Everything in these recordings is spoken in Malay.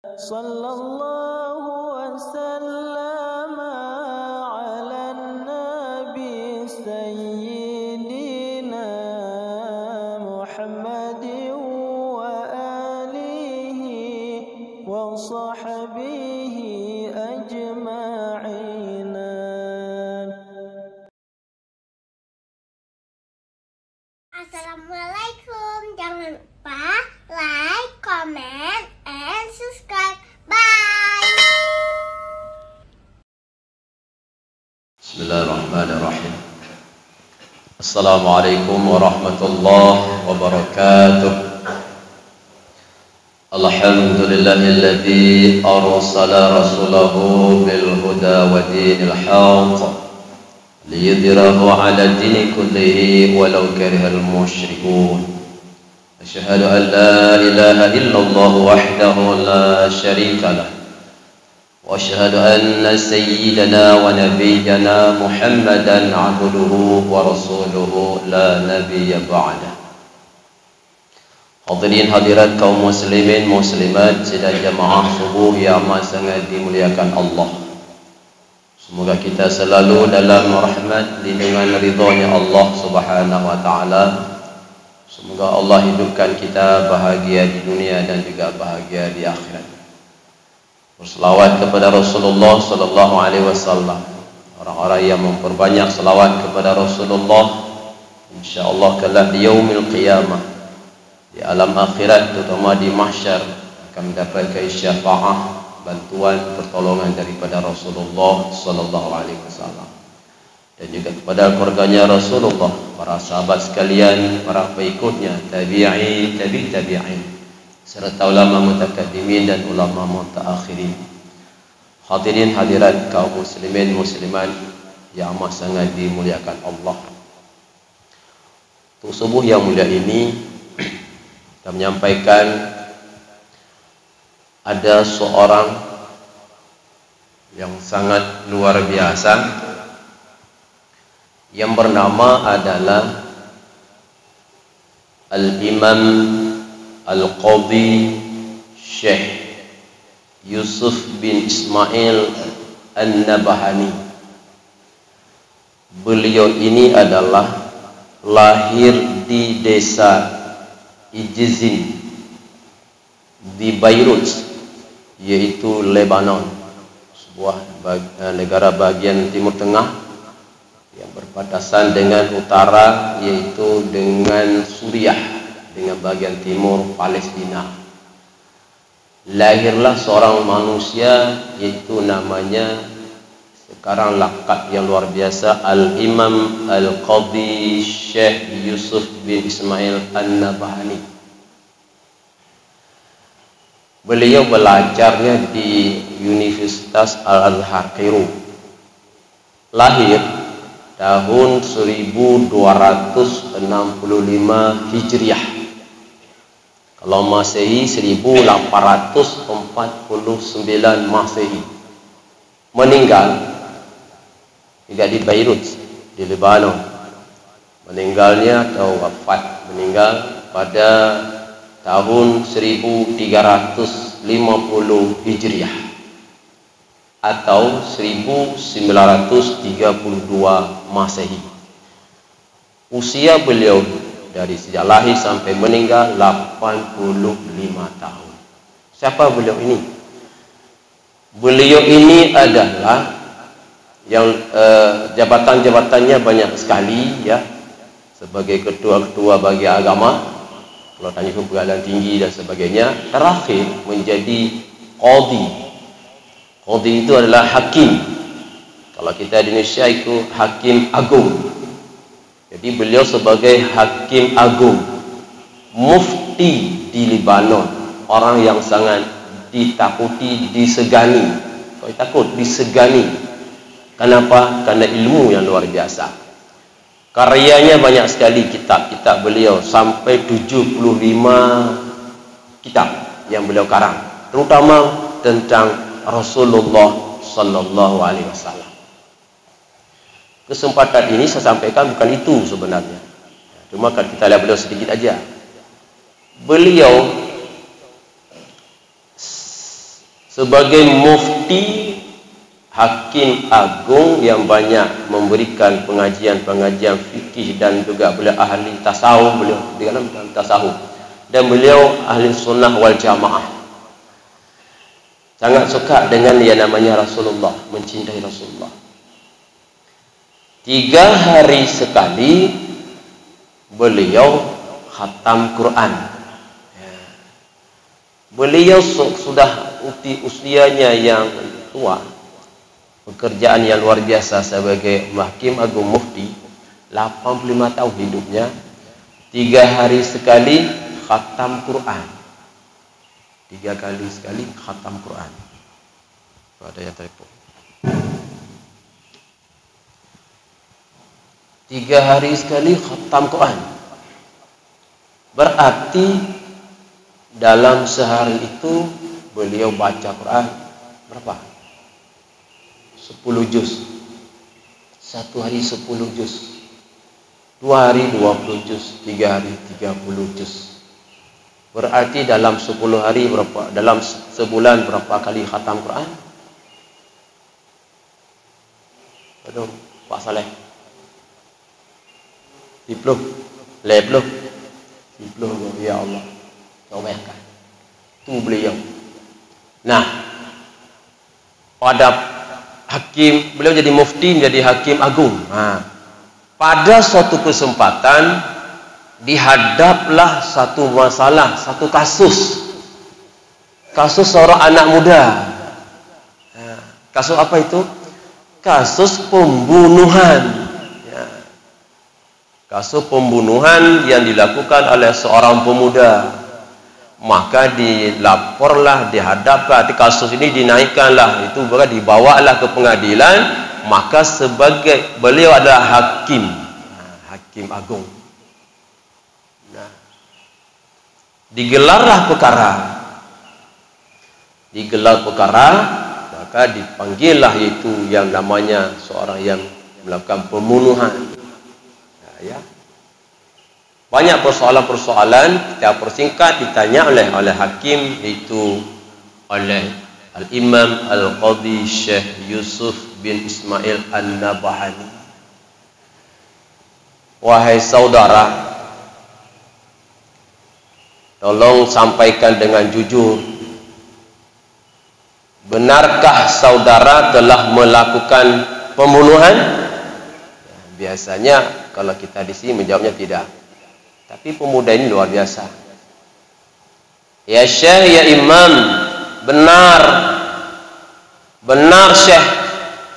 Sallallahu wasallam ala nabi sayyidina Muhammadin wa alihi wa sahbihi ajma'in. Assalamualaikum. Jangan lupa like, comment, and subscribe. Bye. Bismillahirrahmanirrahim. Assalamualaikum warahmatullahi wabarakatuh. Alhamdulillahilladzi arsala rasulahu bil huda wa dinil haqq liyudhhirahu 'ala dini kullihi walau karihal musyrikun. Asyhadu an la ilaha illallah wahdahu la syarika lah wa asyhadu anna sayyidana wa nabiyyana Muhammadan 'abduhu wa rasuluhu la nabiyya ba'dah. Hadirin hadirat kaum muslimin muslimat sidang jamaah subuh yang amat sangat dimuliakan Allah. Semoga kita selalu dalam rahmat lindungan ridhonya Allah Subhanahu wa taala. Semoga Allah hidupkan kita bahagia di dunia dan juga bahagia di akhirat. Berselawat kepada Rasulullah sallallahu alaihi wasallam. Orang-orang yang memperbanyak selawat kepada Rasulullah, insyaallah kelak di yaumil qiyamah, di alam akhirat terutama di mahsyar, akan mendapatkan syafaat, bantuan, pertolongan daripada Rasulullah sallallahu alaihi wasallam. Dan juga kepada keluarganya Rasulullah, para sahabat sekalian, para pengikutnya, tabi'in, serta ulama mutakaddimin dan ulama mutaakhirin. Hadirin hadirat kaum muslimin muslimat yang amat sangat dimuliakan Allah. Untuk subuh yang mulia ini kita menyampaikan ada seorang yang sangat luar biasa yang bernama adalah Al-Imam Al-Qadhi Syekh Yusuf bin Ismail An-Nabahani. Beliau ini adalah lahir di desa Ijzin di Beirut, yaitu Lebanon, sebuah negara bagian Timur Tengah yang berbatasan dengan utara, yaitu dengan Suriah, dengan bagian timur Palestina. Lahirlah seorang manusia, yaitu namanya sekarang lakab yang luar biasa, Al-Imam Al-Qadhi Syekh Yusuf bin Ismail An-Nabahani. Beliau belajarnya di Universitas Al-Azhar Kairo. Lahir tahun 1265 Hijriah. Kalau Masehi 1849 Masehi. Meninggal juga di Beirut, di Lebanon. Meninggalnya atau wafat meninggal pada tahun 1350 Hijriah atau 1932 Masehi. Usia beliau dari sejak lahir sampai meninggal 85 tahun. Siapa beliau ini? Beliau ini adalah yang jabatan-jabatannya banyak sekali, ya, sebagai ketua-ketua bagi agama, kalau tanya pengadilan tinggi dan sebagainya. Terakhir menjadi qadhi. Qadhi itu adalah hakim. Kalau kita di Indonesia itu hakim agung. Jadi beliau sebagai hakim agung, mufti di Lebanon, orang yang sangat ditakuti, disegani. Kalau takut, disegani. Kenapa? Karena ilmu yang luar biasa. Karyanya banyak sekali, kitab-kitab beliau, sampai 75 kitab yang beliau karang, terutama tentang Rasulullah sallallahu alaihi wasallam. Kesempatan ini saya sampaikan bukan itu sebenarnya. Cuma kan kita lihat beliau sedikit aja. Beliau sebagai mufti, hakim agung yang banyak memberikan pengajian-pengajian fikih, dan juga beliau ahli tasawuf, beliau di dalam tasawuf, dan beliau ahli sunnah wal jamaah. Sangat suka dengan yang namanya Rasulullah, mencintai Rasulullah. 3 hari sekali beliau khatam Quran. Beliau sudah usianya yang tua, pekerjaan yang luar biasa sebagai hakim agung mufti, 85 tahun hidupnya, 3 hari sekali khatam Quran. 3 kali sekali khatam Quran. Ada yang telepon. 3 hari sekali khatam Quran. Berarti dalam sehari itu beliau baca Quran berapa? 10 juz. 1 hari 10 juz. 2 hari 20 juz. 3 hari 30 juz. Berarti dalam 10 hari berapa? Dalam sebulan berapa kali khatam Quran? Aduh, Pak Saleh. 10, 10, ya Allah. Kau bayangkan. Itu beliau. Nah, pada hakim, beliau jadi mufti, menjadi hakim agung. Nah, pada suatu kesempatan dihadaplah satu masalah, satu kasus. Kasus seorang anak muda. Nah, kasus apa itu? Kasus pembunuhan. Kasus pembunuhan yang dilakukan oleh seorang pemuda. Maka dilaporlah, dihadapkan, kasus ini dinaikkanlah, itu dibawalah ke pengadilan. Maka sebagai beliau adalah hakim, hakim agung. Nah, digelarlah perkara. Digelar perkara, maka dipanggillah itu yang namanya seorang yang melakukan pembunuhan. Ya. Banyak persoalan-persoalan kita persingkat, ditanya oleh hakim, itu oleh Al-Imam Al-Qadhi Syekh Yusuf bin Ismail An-Nabahani. Wahai saudara, tolong sampaikan dengan jujur, benarkah saudara telah melakukan pembunuhan? Biasanya kalau kita di sini menjawabnya tidak. Tapi pemuda ini luar biasa. Ya Syekh, ya Imam, benar. Benar Syekh,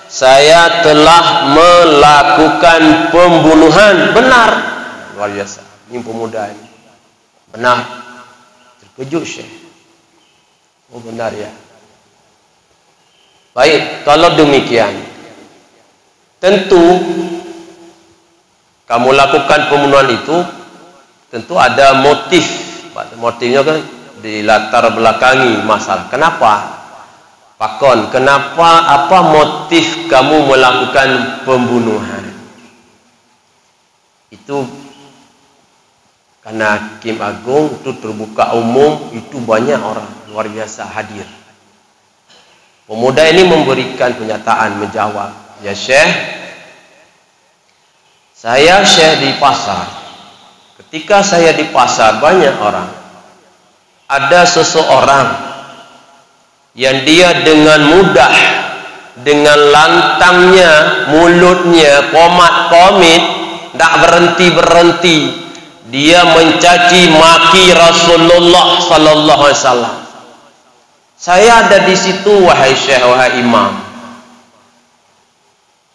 saya telah melakukan pembunuhan. Benar. Luar biasa. Ini pemuda ini. Benar. Terkejut Syekh. Oh benar ya. Baik, kalau demikian, tentu kamu lakukan pembunuhan itu tentu ada motif. Motifnya kan dilatar belakangi masalah. Kenapa? Pakon, kenapa, apa motif kamu melakukan pembunuhan? Itu karena hakim agung itu terbuka umum, itu banyak orang luar biasa hadir. Pemuda ini memberikan pernyataan, menjawab, ya Syekh, saya Syekh di pasar. Ketika saya di pasar, banyak orang. Ada seseorang yang dia dengan mudah, dengan lantangnya, mulutnya, komat-komit, tak berhenti-berhenti, dia mencaci maki Rasulullah sallallahu alaihi wasallam. Saya ada di situ, wahai Syekh, wahai Imam.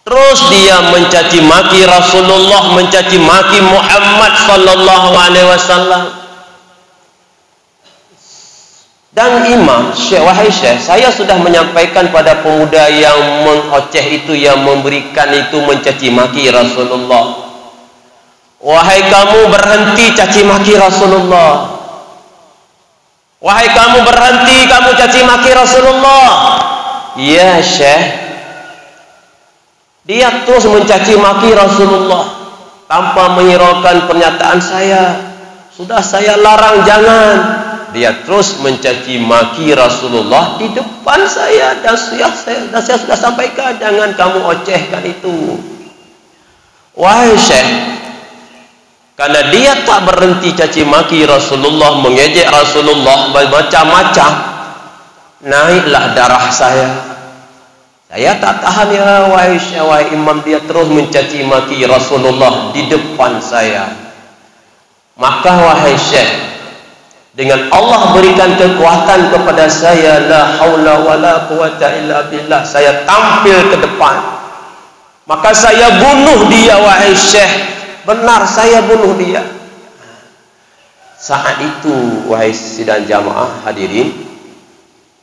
Terus dia mencaci maki Rasulullah, mencaci maki Muhammad sallallahu alaihi wasallam. Dan Imam, Syekh, wahai Syekh, saya sudah menyampaikan pada pemuda yang mengoceh itu, yang memberikan itu, mencaci maki Rasulullah. Wahai kamu, berhenti caci maki Rasulullah. Wahai kamu, berhenti kamu caci maki Rasulullah. Ya Syekh, dia terus mencaci maki Rasulullah tanpa menghiraukan pernyataan saya. Sudah saya larang, jangan. dia terus mencaci maki Rasulullah di depan saya, dan saya sudah sampaikan, jangan kamu ocehkan itu. Wahai Syekh, karena dia tak berhenti caci maki Rasulullah, mengejek Rasulullah macam-macam, naiklah darah saya. Saya tak tahan ya wahai Syekh, wahai Imam, dia terus mencaci maki Rasulullah di depan saya. Maka wahai Syekh, dengan Allah berikan kekuatan kepada saya, la haula wala quwata illa billah, saya tampil ke depan. Maka saya bunuh dia wahai Syekh. Benar, saya bunuh dia. Saat itu wahai sidang jamaah hadirin,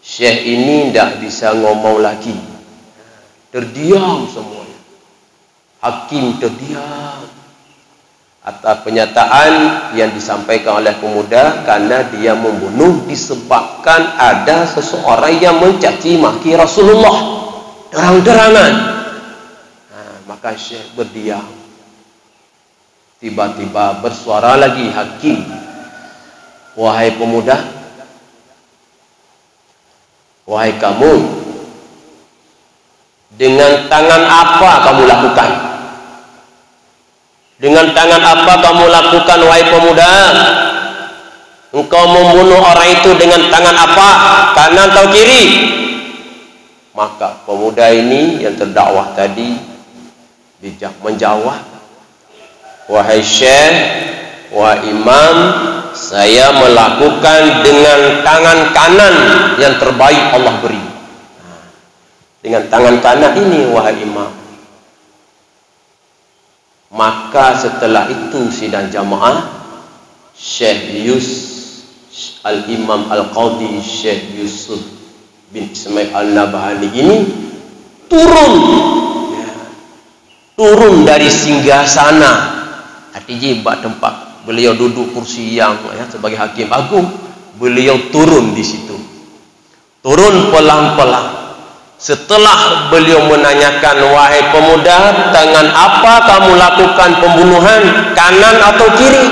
Syekh ini tidak bisa ngomong lagi. Terdiam semuanya. Hakim terdiam atas pernyataan yang disampaikan oleh pemuda, karena dia membunuh disebabkan ada seseorang yang mencaci maki Rasulullah terang-terangan. Maka Syekh berdiam. Tiba-tiba bersuara lagi hakim, wahai pemuda, wahai kamu, dengan tangan apa kamu lakukan? Dengan tangan apa kamu lakukan wahai pemuda? Engkau membunuh orang itu dengan tangan apa? Kanan atau kiri? Maka pemuda ini yang terdakwah tadi bijak menjawab, wahai Syekh, wahai Imam, saya melakukan dengan tangan kanan yang terbaik Allah beri. Dengan tangan kanan ini wahai Imam. Maka setelah itu sidang jamaah, Syekh Al-Imam Al-Qadhi Syekh Yusuf bin Ismail Al-Nabhani ini turun dari singgasana hati jibat tempat beliau duduk kursi yang sebagai hakim agung. Beliau turun di situ, turun pelan-pelan. Setelah beliau menanyakan, wahai pemuda, tangan apa kamu lakukan pembunuhan, kanan atau kiri?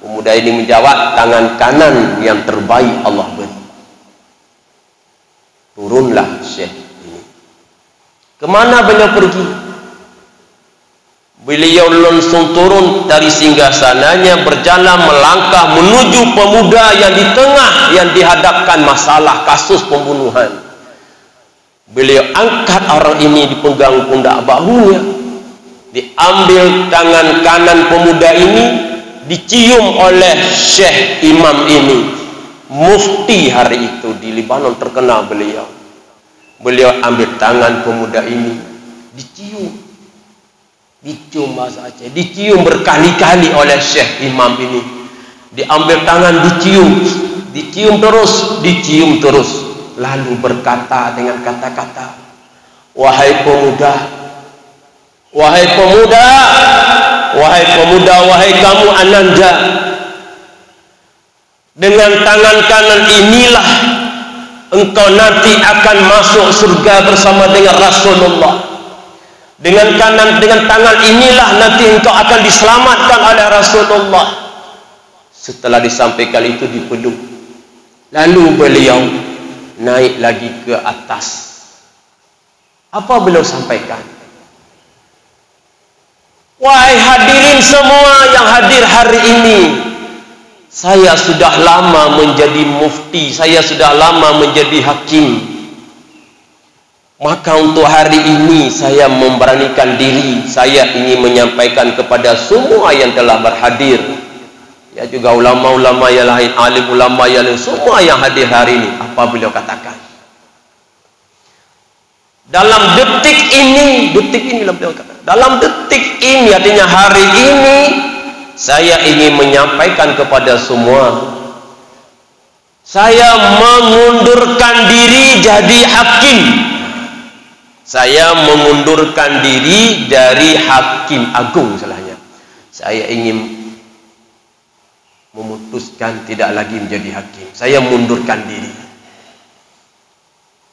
Pemuda ini menjawab, tangan kanan yang terbaik Allah beri. Turunlah Syekh ini. Kemana beliau pergi? Beliau langsung turun dari singgasananya, berjalan melangkah menuju pemuda yang di tengah yang dihadapkan masalah kasus pembunuhan. Beliau angkat orang ini, dipenggang pundak bahunya, diambil tangan kanan pemuda ini, dicium oleh Syekh Imam ini, mufti hari itu di Libanon terkenal beliau. Beliau ambil tangan pemuda ini, dicium bahasa Aceh, dicium berkali-kali oleh Syekh Imam ini. Diambil tangan, dicium terus, lalu berkata dengan kata-kata, wahai pemuda, wahai kamu Ananda, dengan tangan kanan inilah engkau nanti akan masuk surga bersama dengan Rasulullah. Dengan tangan inilah nanti engkau akan diselamatkan oleh Rasulullah. Setelah disampaikan itu dipeluk, lalu beliau naik lagi ke atas. Apa beliau sampaikan? Wahai hadirin semua yang hadir hari ini, saya sudah lama menjadi mufti, saya sudah lama menjadi hakim. Maka untuk hari ini saya memberanikan diri, saya ingin menyampaikan kepada semua yang telah berhadir, ya juga ulama-ulama yang lain, alim ulama yang lain, semua yang hadir hari ini. Apa beliau katakan? Dalam detik ini beliau katakan, dalam detik ini, artinya hari ini, saya ingin menyampaikan kepada semua, saya mengundurkan diri jadi hakim. Saya mengundurkan diri dari hakim agung salahnya. Saya ingin memutuskan tidak lagi menjadi hakim. Saya mundurkan diri.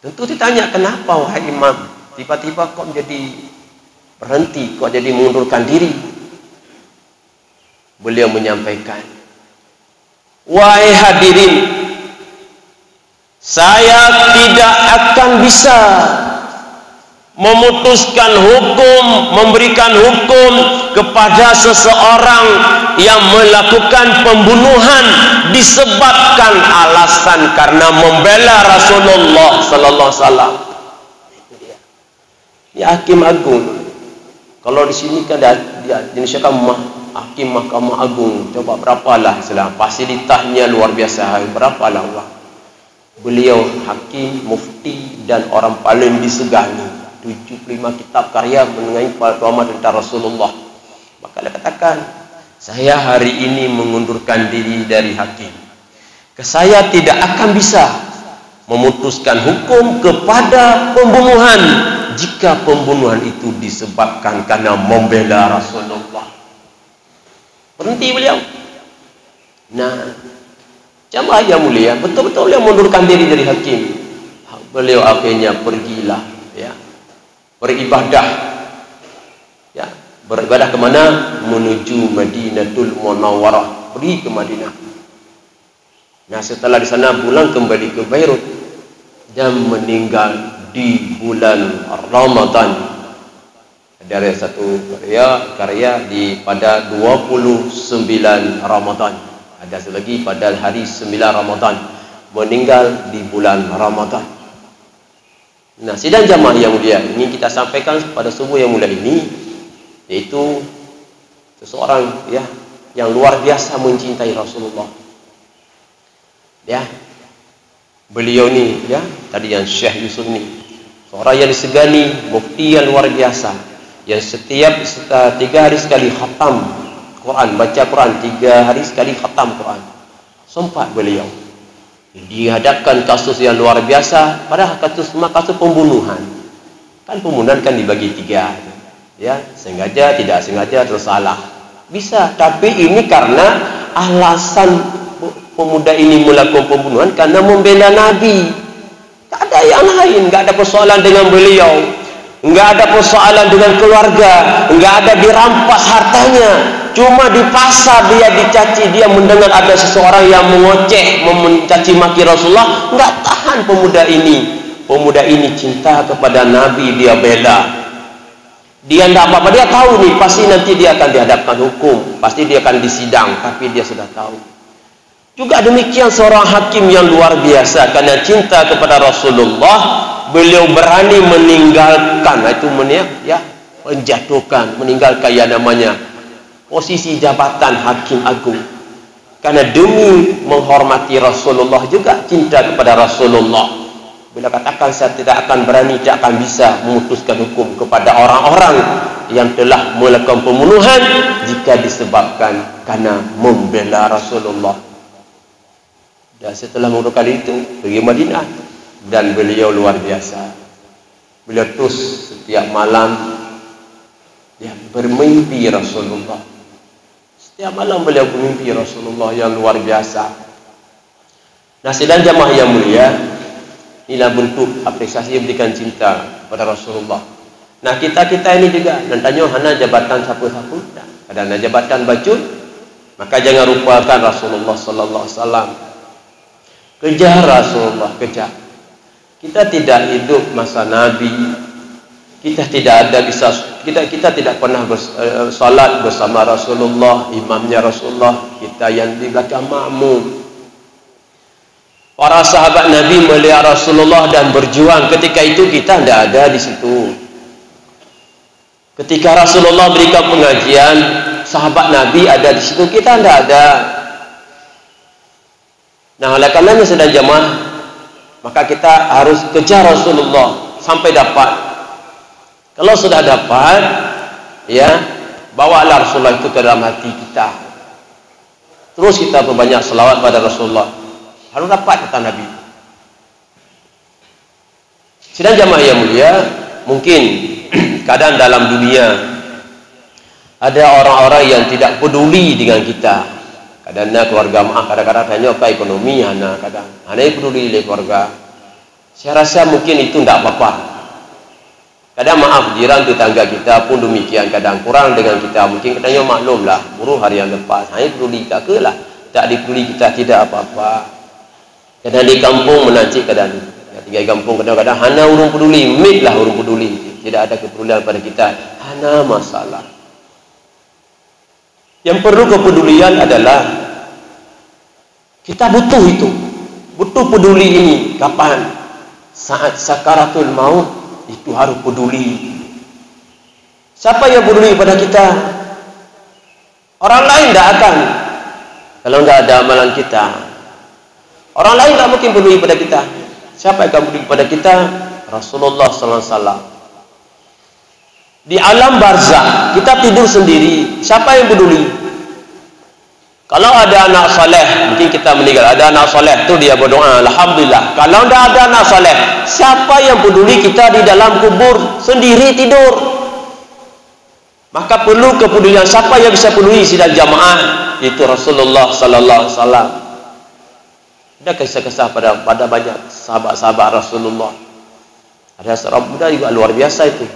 Tentu ditanya, kenapa wahai Imam? Tiba-tiba kok menjadi berhenti, kok jadi mengundurkan diri? Beliau menyampaikan, Wahai hadirin, saya tidak akan bisa memutuskan hukum, memberikan hukum kepada seseorang yang melakukan pembunuhan disebabkan alasan karena membela Rasulullah sallallahu alaihi wasallam. Ya, hakim agung. Kalau di sini kan di Indonesia kan hakim Mahkamah Agung, coba berapalah istilah fasilitasnya luar biasa, berapalah Allah. Beliau hakim, mufti dan orang paling disegani. 75 kitab karya mengenai pemahaman tentang Rasulullah. Maka dia katakan, saya hari ini mengundurkan diri dari hakim. Saya tidak akan bisa memutuskan hukum kepada pembunuhan jika pembunuhan itu disebabkan karena membela Rasulullah. Berhenti beliau. Nah, jamaah yang mulia, betul-betul beliau mengundurkan diri dari hakim. Beliau akhirnya pergilah, ya, beribadah, ya, beribadah kemana? Menuju Madinatul Munawwarah, pergi ke Madinah. Nah, setelah di sana pulang kembali ke Beirut dan meninggal di bulan Ramadan. Ada satu karya pada 29 Ramadan. Ada satu lagi pada hari 9 Ramadan, meninggal di bulan Ramadan. Nah, sidang jamaah yang mulia, ingin kita sampaikan pada subuh yang mulia ini, yaitu seseorang, ya, yang luar biasa mencintai Rasulullah. Ya, beliau ni, ya, tadi yang Syekh Yusuf ni, seorang yang disegani, mufti yang luar biasa, yang setiap 3 hari sekali khatam Quran, baca Quran 3 hari sekali khatam Quran. Sempat beliau dihadapkan kasus yang luar biasa, padahal kasus pembunuhan. Kan pembunuhan kan dibagi 3, ya, sengaja, tidak sengaja, tersalah. Bisa, tapi ini karena alasan pemuda ini melakukan pembunuhan karena membela Nabi. Tak ada yang lain, tak ada persoalan dengan beliau. Enggak ada persoalan dengan keluarga, enggak ada dirampas hartanya. Cuma di pasar dia dicaci, dia mendengar ada seseorang yang mengoceh, mencaci maki Rasulullah, enggak tahan pemuda ini. Pemuda ini cinta kepada Nabi, dia bela. Dia enggak apa-apa, dia tahu nih pasti nanti dia akan dihadapkan hukum, pasti dia akan disidang, tapi dia sudah tahu. Juga demikian seorang hakim yang luar biasa, karena cinta kepada Rasulullah, beliau berani meninggalkan, itu menjatuhkan, meninggalkan yang namanya posisi jabatan hakim agung, karena demi menghormati Rasulullah, juga cinta kepada Rasulullah. Bila katakan saya tidak akan berani, tidak akan bisa memutuskan hukum kepada orang-orang yang telah melakukan pembunuhan jika disebabkan karena membela Rasulullah. Dan setelah mengundurkan itu, pergi Madinah, dan beliau luar biasa. Beliau terus setiap malam, ya, bermimpi Rasulullah. Setiap malam beliau bermimpi Rasulullah yang luar biasa. Nah, sidang jamaah yang mulia, inilah bentuk apresiasi yang berikan cinta kepada Rasulullah. Nah, kita ini juga, dan tanya hana jabatan siapa-siapa, kadang jabatan bacun, maka jangan lupakan Rasulullah sallallahu alaihi wasallam. Kejar Rasulullah, kejar. Kita tidak hidup masa Nabi. Kita tidak tidak pernah salat bersama Rasulullah, imamnya Rasulullah, kita yang di belakang makmum. Para sahabat Nabi melihat Rasulullah dan berjuang, ketika itu kita tidak ada di situ. Ketika Rasulullah berikan pengajian, sahabat Nabi ada di situ, kita tidak ada. Nah, oleh karenanya sedang jamaah, maka kita harus kejar Rasulullah sampai dapat. Kalau sudah dapat, ya, bawalah Rasulullah itu ke dalam hati kita. Terus kita berbanyak selawat pada Rasulullah. Harus dapat kata Nabi. Sedang jamaah yang mulia, mungkin kadang dalam dunia ada orang-orang yang tidak peduli dengan kita. Kadang-kadang keluarga kadang-kadang tanya apa ekonomi, kadang peduli dengan keluarga. Saya rasa mungkin itu tidak apa-apa. Kadang maaf, jiran tetangga kita pun demikian, kadang kurang dengan kita, mungkin katanya maklumlah, buruh hari yang lepas, peduli tak ke lah. tak dipeduli kita tidak apa-apa. Kadang di kampung menancik kadang tinggal di kampung kadang-kadang hana urung peduli, mitlah urung peduli, tidak ada kepedulian pada kita, hana masalah. Yang perlu kepedulian adalah kita butuh itu, butuh peduli ini. Kapan? Saat sakaratul maut, itu harus peduli. Siapa yang peduli pada kita? Orang lain tidak akan. Kalau tidak ada amalan kita, orang lain tidak mungkin peduli pada kita. Siapa yang akan peduli pada kita? Rasulullah sallallahu alaihi wasallam. Di alam barzakh kita tidur sendiri, siapa yang peduli? Kalau ada anak soleh, mungkin kita meninggal, ada anak soleh tu dia berdoa, alhamdulillah. Kalau tidak ada anak soleh, siapa yang peduli kita di dalam kubur sendiri tidur? Maka perlu kepedulian. Siapa yang bisa peduli sidang jamaah? Itu Rasulullah sallallahu alaihi wasallam. Ada kisah-kisah pada banyak sahabat-sahabat Rasulullah. Ada seorang muda juga luar biasa itu.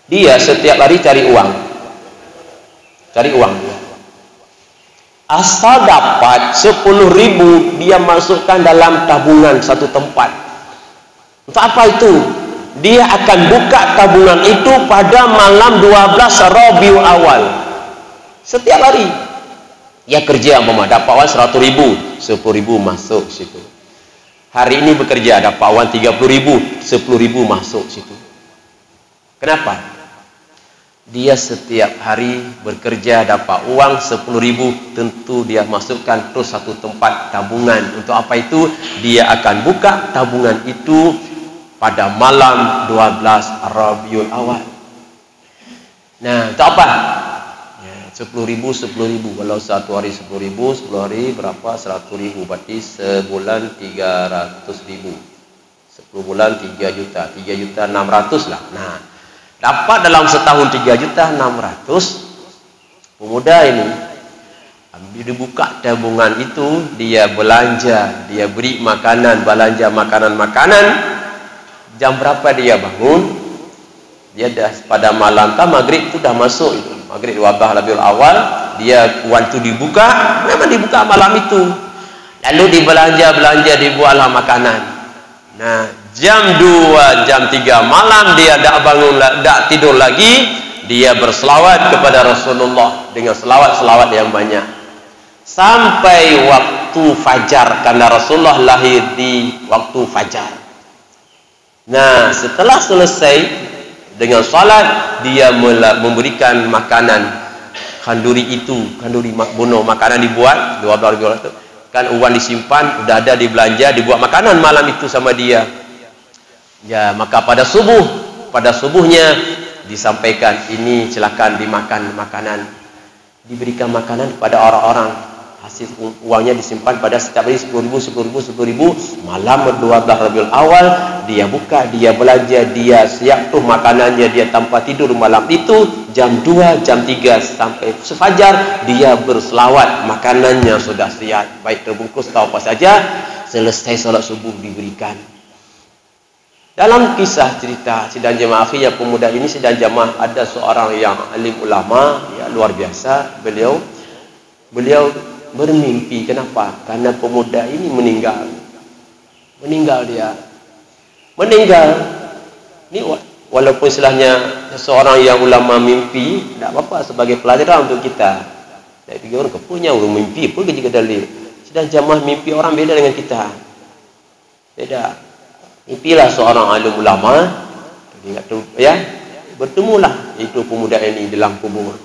Dia setiap hari cari uang. Cari uang dia. Asal dapat 10.000, dia masukkan dalam tabungan satu tempat. Untuk apa itu? Dia akan buka tabungan itu pada malam 12 Rabiul Awal. Setiap hari. Dia kerja umpama dapat uang 100.000, 10.000 masuk situ. Hari ini bekerja dapat uang 30.000, 10.000 masuk situ. Kenapa? Dia setiap hari bekerja dapat uang 10.000, tentu dia masukkan terus satu tempat tabungan. Untuk apa itu? Dia akan buka tabungan itu pada malam 12 Rabiul Awal. Nah, untuk apa? Ya, 10.000. Kalau satu hari 10.000, 10 hari berapa? 100.000. Berarti sebulan 300.000. 10 bulan 3 juta. 3.600.000 lah. Nah, dapat dalam setahun 3.600.000. Pemuda ini ambil dibuka tabungan itu, dia belanja, dia beri makanan, belanja makanan. Jam berapa dia bangun? Dia dah pada malam kan maghrib tu dah masuk itu. Maghrib 12 Rabiul Awal, dia uang tu dibuka, memang dibuka malam itu. Lalu dibelanja, dibuatlah makanan. Nah, jam 2, jam 3 malam dia dah bangun, dah tidur lagi, dia berselawat kepada Rasulullah dengan selawat-selawat yang banyak. Sampai waktu fajar, karena Rasulullah lahir di waktu fajar. Nah, setelah selesai dengan salat, dia memberikan makanan kanduri itu, kanduri bunuh makanan dibuat 12 ribu itu. Kan uang disimpan, sudah ada dibelanja, dibuat makanan malam itu sama dia. Ya, maka pada subuhnya disampaikan, ini silakan dimakan makanan. Diberikan makanan kepada orang-orang. Hasil uangnya disimpan pada setiap hari 10.000. Malam 12 Rabiul Awal, dia buka, dia belanja, dia siap tuh makanannya, dia tanpa tidur malam itu. Jam 2, jam 3 sampai sefajar, dia berselawat, makanannya sudah siap, baik terbungkus atau apa saja. Selesai solat subuh diberikan. Dalam kisah cerita sidang jemaah akhirnya pemuda ini sidang jemaah, ada seorang yang alim ulama, ya, luar biasa. Beliau bermimpi. Kenapa? Karena pemuda ini meninggal dia. Ini walaupun istilahnya seorang yang ulama mimpi, tidak apa-apa sebagai pelajaran untuk kita. Saya pikir orang kepunya orang mimpi pun jika dalil. Sidang jemaah mimpi orang beda dengan kita. Beda. Mimpilah seorang alim ulama, ya, bertemulah itu pemuda ini dalam kubur.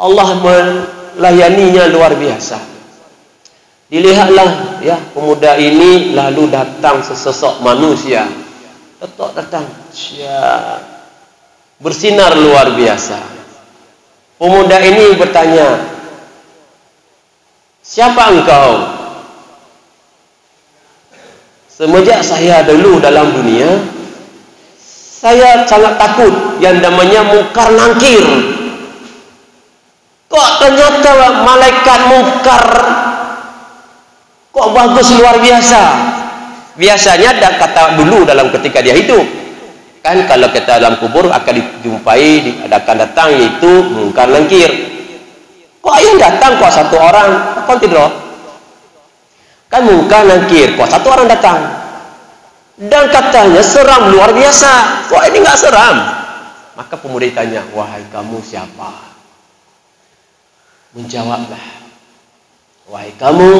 Allah melayaninya luar biasa. Dilihatlah, ya, pemuda ini lalu datang sesosok manusia. Datang, bersinar luar biasa. Pemuda ini bertanya, siapa engkau? Semenjak saya dulu dalam dunia, saya sangat takut yang namanya mungkar nangkir. Kok ternyata malaikat mungkar kok bagus luar biasa. Biasanya ada kata dulu dalam ketika dia hidup. Kan kalau kita dalam kubur akan dijumpai, akan datang itu mungkar nangkir. Kok yang datang kok satu orang, kau tidak? Kan mungkin nakir, kok satu orang datang. Dan katanya seram luar biasa. Kok ini nggak seram? Maka pemuda ditanya, wahai kamu siapa? Menjawablah, wahai kamu,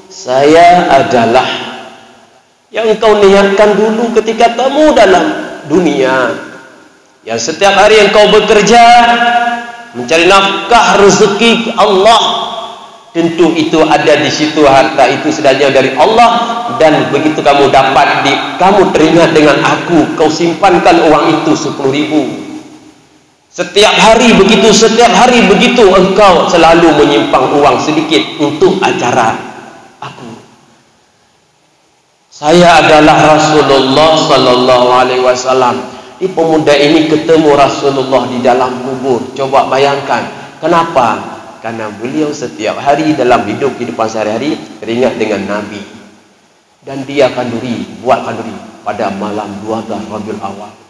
saya adalah yang engkau niatkan dulu ketika kamu dalam dunia. Yang setiap hari engkau bekerja, mencari nafkah rezeki Allah. Tentu itu ada di situ, harta itu sebenarnya dari Allah. Dan begitu kamu dapat, kamu teringat dengan aku, kau simpankan uang itu 10.000. Setiap hari begitu engkau selalu menyimpang uang sedikit untuk acara aku. Saya adalah Rasulullah sallallahu alaihi wasallam. Di pemuda ini ketemu Rasulullah di dalam kubur. Coba bayangkan, kenapa? Karena beliau setiap hari dalam kehidupan sehari-hari teringat dengan Nabi. Dan dia buat kanduri pada malam 12 Rabiul Awal.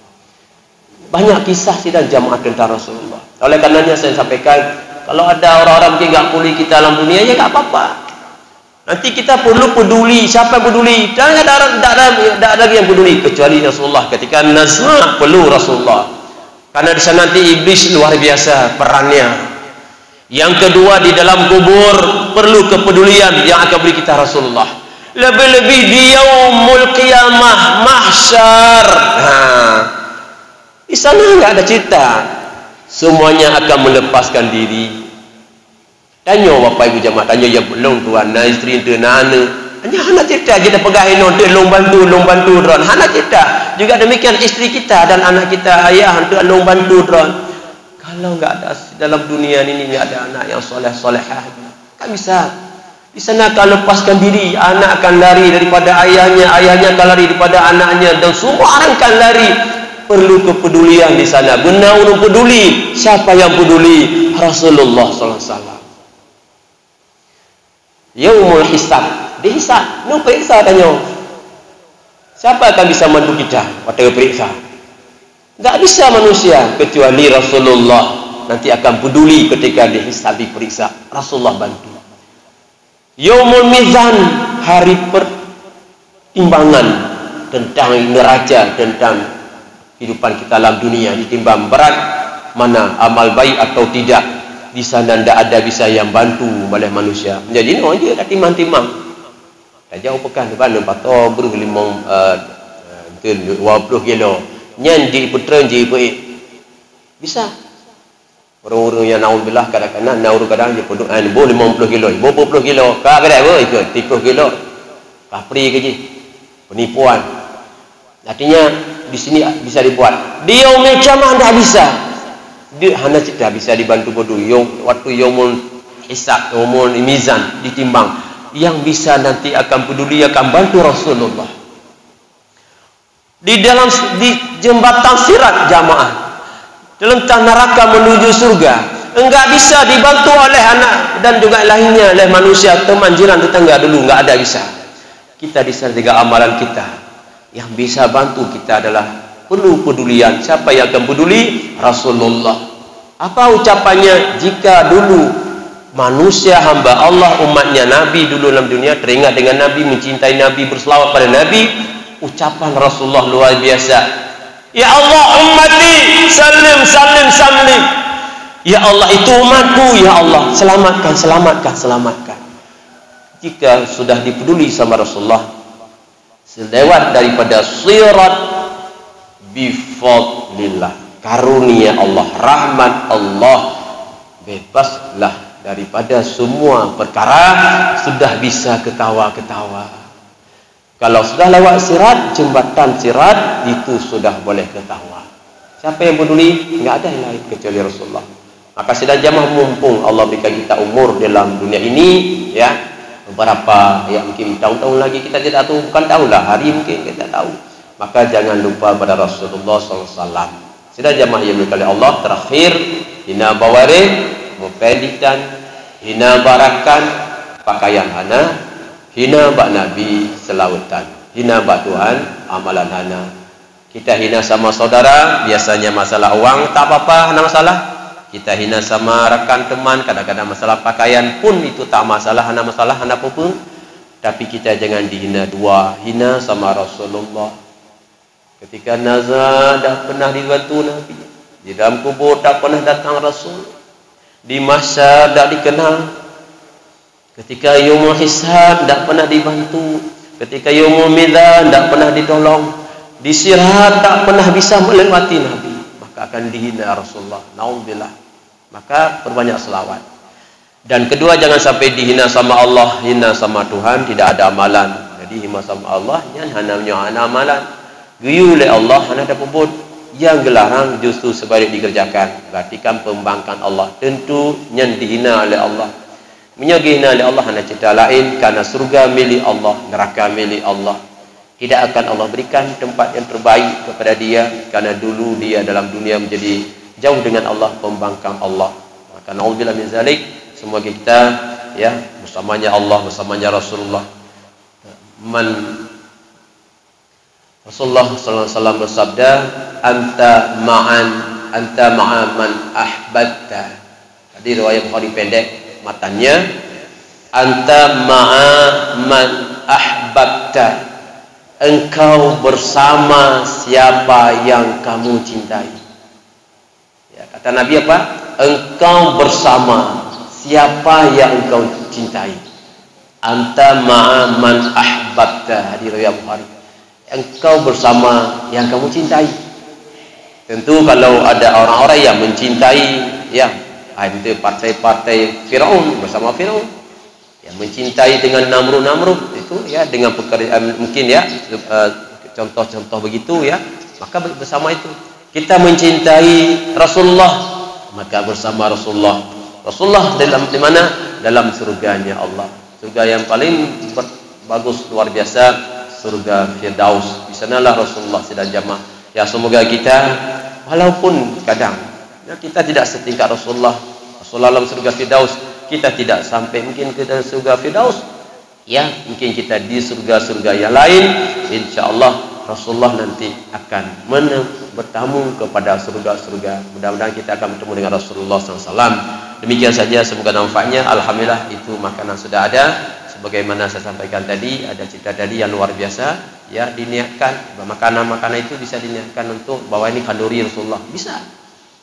Banyak kisah sidang jamaah tentang Rasulullah. Oleh karenanya saya sampaikan, kalau ada orang-orang yang tidak peduli kita dalam dunia, ya tak apa-apa. Nanti kita perlu peduli. Siapa yang peduli? Dan tidak ada lagi yang peduli kecuali Rasulullah. Ketika Nazma perlu Rasulullah. Karena di sana nanti iblis luar biasa perannya. Yang kedua, di dalam kubur perlu kepedulian yang akan beri kita Rasulullah. Lebih-lebih di yaumul qiyamah, mahsyar. Di sana enggak ada cerita. Semuanya akan melepaskan diri. Tanya bapak ibu jamaah, tanya ya belum tuan, isteri tu nana. Hanya anak cerita je dah pegang hinon tu long bantu dron. Anak cerita. Juga demikian isteri kita dan anak kita, ayah tu long bantu dron. Kalau enggak ada dalam dunia ini enggak ada anak yang soleh-solehah, kan bisa. Di sana akan lepaskan diri, anak akan lari daripada ayahnya, ayahnya akan lari daripada anaknya, dan semua orang akan lari. Perlu kepedulian di sana. Benar untuk peduli. Siapa yang peduli? Rasulullah SAW. Yaumul hisab. Dihisab. No periksa tanya. Siapa akan bisa bantu kita waktu periksa? Tak bisa manusia kecuali Rasulullah. Nanti akan peduli ketika dihisab, diperiksa. Rasulullah bantu. Yaumul mizan. Hari pertimbangan tentang neraca, tentang kehidupan kita dalam dunia, ditimbang berat mana amal baik atau tidak. Di sana tidak ada bisa yang bantu oleh manusia. Jadi no je dah timbang-timbang. Dah jauh pekan depan 4 berlimong 20 kilo. Nyan di putren je baik. Bisa. Orang-orang yang naudzubillah kadang-kadang kadang dia produk boleh 50 kilo, 50 kilo. Ka kedai apa ikut 30 kilo. Kapri ke je. Penipuan. Artinya di sini bisa dibuat. Di yaumul qiyamah tidak bisa. Dia hanya tidak bisa dibantu bodoh. Waktu yaumul hisab, yaumul mizan ditimbang. Yang bisa nanti akan peduli, akan bantu Rasulullah. Di jembatan sirat jamaah, dalam neraka menuju surga, enggak bisa dibantu oleh anak dan juga lainnya, oleh manusia, teman, jiran, tetangga dulu enggak ada bisa. Kita disertai amalan kita. Yang bisa bantu kita adalah perlu pedulian. Siapa yang akan peduli? Rasulullah. Apa ucapannya? Jika dulu manusia hamba Allah, umatnya Nabi dulu dalam dunia teringat dengan Nabi, mencintai Nabi, berselawat pada Nabi, ucapan Rasulullah luar biasa. Ya Allah ummati salim salim salim. Ya Allah itu umatku, ya Allah selamatkan, selamatkan, selamatkan. Jika sudah dipeduli sama Rasulullah, selewat daripada sirat bifadlillah, karunia Allah, rahmat Allah, bebaslah daripada semua perkara, sudah bisa ketawa-ketawa. Kalau sudah lewat sirat, jembatan sirat, itu sudah boleh ketawa. Siapa yang peduli? Enggak ada yang lain kecuali Rasulullah. Maka sedang jamaah, mumpung Allah berikan kita umur dalam dunia ini, ya, beberapa ya mungkin tahun-tahun lagi kita tidak tahu, bukan tahulah hari mungkin kita tahu, maka jangan lupa pada Rasulullah SAW. Sudah jamaah yang berkali Allah, terakhir hina bawari mupeditan, hina barakan pakaian hana, hina bak Nabi selawatan, hina bak Tuhan amalan hana. Kita hina sama saudara, biasanya masalah uang tak apa-apa, hana masalah. Kita hina sama rakan teman, kadang-kadang masalah pakaian pun itu tak masalah, hana masalah, hana apa pun. Tapi kita jangan dihina dua, hina sama Rasulullah. Ketika nazar tak pernah dibantu Nabi. Di dalam kubur tak pernah datang Rasul. Di mahsyar tak dikenal. Ketika yaumul hisab tak pernah dibantu. Ketika yaumul mizan tak pernah ditolong. Di sirat tak pernah bisa melewati Nabi. Maka akan dihina Rasulullah. Naudzubillah. Maka perbanyak selawat. Dan kedua, jangan sampai dihina sama Allah, hina sama Tuhan, tidak ada amalan. Jadi hina sama Allah, yang hana amalan. Geyu oleh Allah, hana ada pebut. Yang gelarang justru sebalik dikerjakan. Berarti kan pembangkan Allah. Tentu yang dihina oleh Allah. Menyagihina oleh Allah hana cerita lain, karena surga milik Allah, neraka milik Allah. Tidak akan Allah berikan tempat yang terbaik kepada dia, karena dulu dia dalam dunia menjadi jauh dengan Allah, pembangkang Allah. Maka naudzubillah min zalik, semoga kita ya bersamanya Allah, bersamanya Rasulullah. Rasulullah sallallahu alaihi wasallam bersabda, anta ma'a man ahbabta. Tadi riwayat Bukhari pendek, matanya anta ma'a man ahbabta. Engkau bersama siapa yang kamu cintai. Ya, kata Nabi apa? Engkau bersama siapa yang engkau cintai. Anta ma'a man ahbabta. Hadis riwayat Bukhari. Engkau bersama yang kamu cintai. Tentu kalau ada orang-orang yang mencintai, ya, itu partai-partai Firaun bersama Firaun. Yang mencintai dengan Namrud itu ya, dengan pekerjaan mungkin ya, contoh-contoh begitu ya, maka bersama itu. Kita mencintai Rasulullah, maka bersama Rasulullah. Rasulullah di mana? Dalam surganya Allah. Surga yang paling bagus, luar biasa, surga Firdaus. Di sanalah Rasulullah sedang jamaah. Ya, semoga kita walaupun kadang ya, kita tidak setingkat Rasulullah dalam surga Firdaus, kita tidak sampai mungkin ke surga Firdaus. Ya, mungkin kita di surga-surga yang lain. Insyaallah Rasulullah nanti akan bertamu kepada surga-surga. Mudah-mudahan kita akan bertemu dengan Rasulullah SAW. Demikian saja, semoga manfaatnya. Alhamdulillah, itu makanan sudah ada. Sebagaimana saya sampaikan tadi, ada cerita tadi yang luar biasa. Ya, diniatkan makanan-makanan itu bisa diniatkan untuk bawa ini kanduri Rasulullah. Bisa.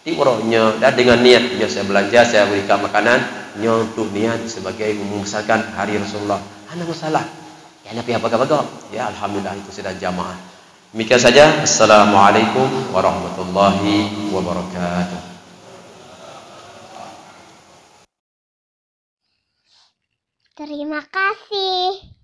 Tiwronya dan dengan niat, saya belanja, saya berikan makanan untuk niat sebagai membesarkan hari Rasulullah. Ada masalah. Ya, tapi apa-apa. Ya, alhamdulillah itu sudah jamaah. Demikian saja. Assalamualaikum warahmatullahi wabarakatuh. Terima kasih.